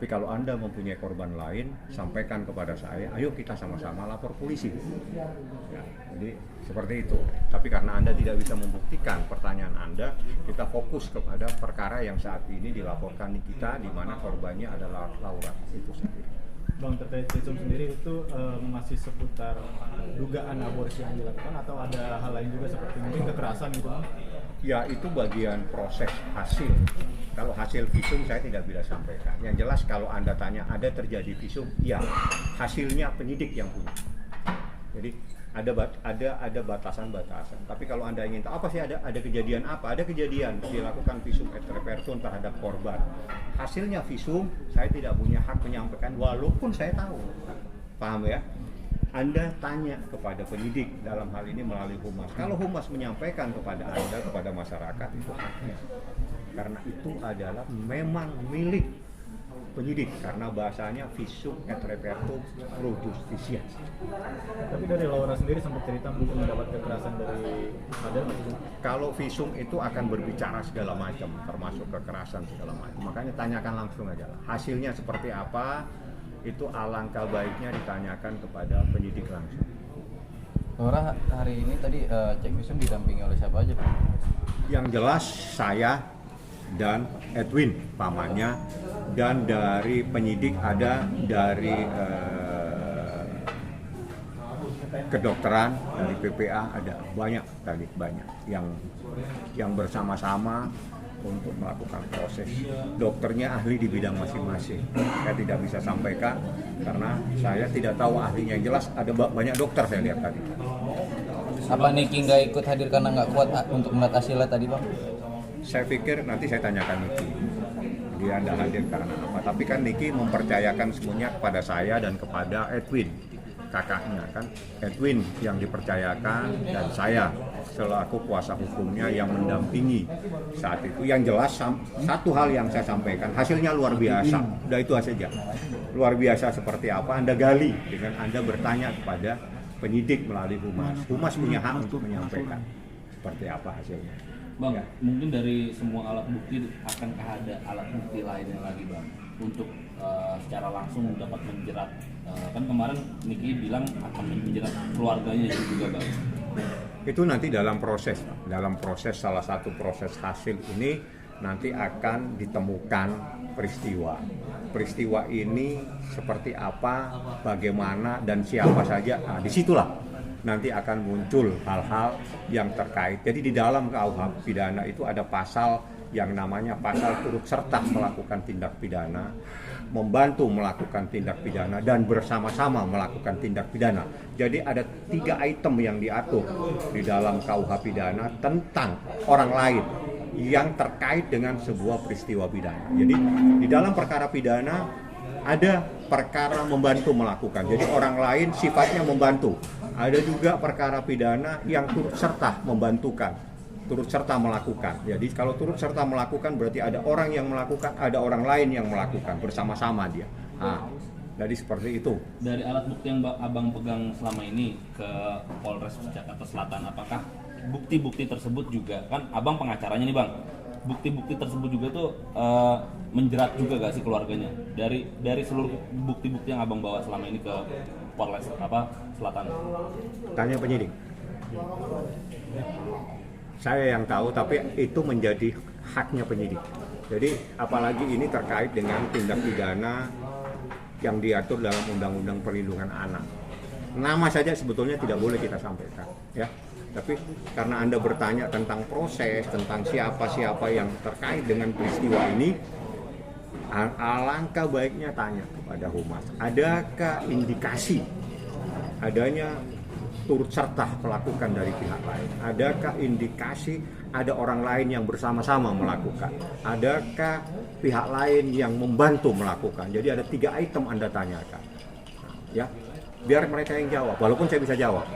Tapi kalau Anda mempunyai korban lain, sampaikan kepada saya, ayo kita sama-sama lapor polisi. Ya, jadi seperti itu. Tapi karena Anda tidak bisa membuktikan pertanyaan Anda, kita fokus kepada perkara yang saat ini dilaporkan Nikita, di mana korbannya adalah Laura itu sendiri. Bang, terkait visum sendiri itu masih seputar dugaan aborsi yang dilakukan atau ada hal lain juga seperti mungkin kekerasan gitu, Bang? Ya, itu bagian proses hasil. Kalau hasil visum saya tidak bisa sampaikan. Yang jelas kalau Anda tanya ada terjadi visum, ya hasilnya penyidik yang punya. Jadi ada batasan-batasan. Tapi kalau Anda ingin tahu apa sih ada kejadian apa? Ada kejadian dilakukan visum et repertum terhadap korban. Hasilnya visum, saya tidak punya hak menyampaikan walaupun saya tahu. Paham ya? Anda tanya kepada penyidik dalam hal ini melalui Humas. Kalau Humas menyampaikan kepada Anda, kepada masyarakat, itu haknya. Karena itu adalah memang milik penyidik, karena bahasanya visum et repertum pro justitias. Tapi dari Laura sendiri sempat cerita mungkin mendapat kekerasan dari Fadel. Kalau visum itu akan berbicara segala macam, termasuk kekerasan segala macam. Makanya tanyakan langsung aja lah. Hasilnya seperti apa? Itu alangkah baiknya ditanyakan kepada penyidik langsung. Laura hari ini tadi cek visum didampingi oleh siapa aja, Pak? Yang jelas saya dan Edwin pamannya, dan dari penyidik ada dari kedokteran, dari PPA ada banyak yang bersama-sama untuk melakukan proses. Dokternya ahli di bidang masing-masing. Saya tidak bisa sampaikan karena saya tidak tahu ahlinya. Yang jelas ada banyak dokter saya lihat tadi. Apa Niki nggak ikut hadir karena nggak kuat untuk melihat hasilnya tadi, Bang? Saya pikir nanti saya tanyakan Niki. Dia tidak hadir karena apa. Tapi kan Niki mempercayakan semuanya kepada saya dan kepada Edwin, kakaknya kan. Edwin yang dipercayakan dan saya selaku kuasa hukumnya yang mendampingi saat itu. Yang jelas satu hal yang saya sampaikan, hasilnya luar biasa. Udah itu saja. Luar biasa seperti apa Anda gali dengan Anda bertanya kepada penyidik melalui Humas. Humas punya hak untuk menyampaikan seperti apa hasilnya. Bang, ya. Mungkin dari semua alat bukti akankah ada alat bukti lainnya lagi, Bang, untuk secara langsung dapat menjerat? Kan kemarin Niki bilang akan menjerat keluarganya juga, Bang. Itu nanti dalam proses salah satu proses hasil ini nanti akan ditemukan peristiwa ini seperti apa, bagaimana dan siapa saja. Nah, disitulah nanti akan muncul hal-hal yang terkait. Jadi di dalam KUH pidana itu ada pasal yang namanya pasal turut serta melakukan tindak pidana, membantu melakukan tindak pidana, dan bersama-sama melakukan tindak pidana. Jadi ada 3 item yang diatur di dalam KUH pidana tentang orang lain yang terkait dengan sebuah peristiwa pidana. Jadi di dalam perkara pidana ada perkara membantu melakukan, jadi orang lain sifatnya membantu. Ada juga perkara pidana yang turut serta membantukan, turut serta melakukan. Jadi kalau turut serta melakukan berarti ada orang yang melakukan, ada orang lain yang melakukan bersama-sama dia. Nah, jadi seperti itu. Dari alat bukti yang Abang pegang selama ini ke Polres Jakarta Selatan, apakah bukti-bukti tersebut juga, kan Abang pengacaranya nih, Bang, bukti-bukti tersebut juga tuh menjerat juga gak sih keluarganya? Dari seluruh bukti-bukti yang Abang bawa selama ini ke Polres Selatan? Tanya penyidik. Saya yang tahu, tapi itu menjadi haknya penyidik. Jadi apalagi ini terkait dengan tindak pidana yang diatur dalam Undang-Undang Perlindungan Anak. Nama saja sebetulnya tidak boleh kita sampaikan, ya. Tapi karena Anda bertanya tentang proses, tentang siapa-siapa yang terkait dengan peristiwa ini, alangkah baiknya tanya kepada Humas. Adakah indikasi adanya turut serta melakukan dari pihak lain? Adakah indikasi ada orang lain yang bersama-sama melakukan? Adakah pihak lain yang membantu melakukan? Jadi ada 3 item Anda tanyakan, ya, biar mereka yang jawab, walaupun saya bisa jawab.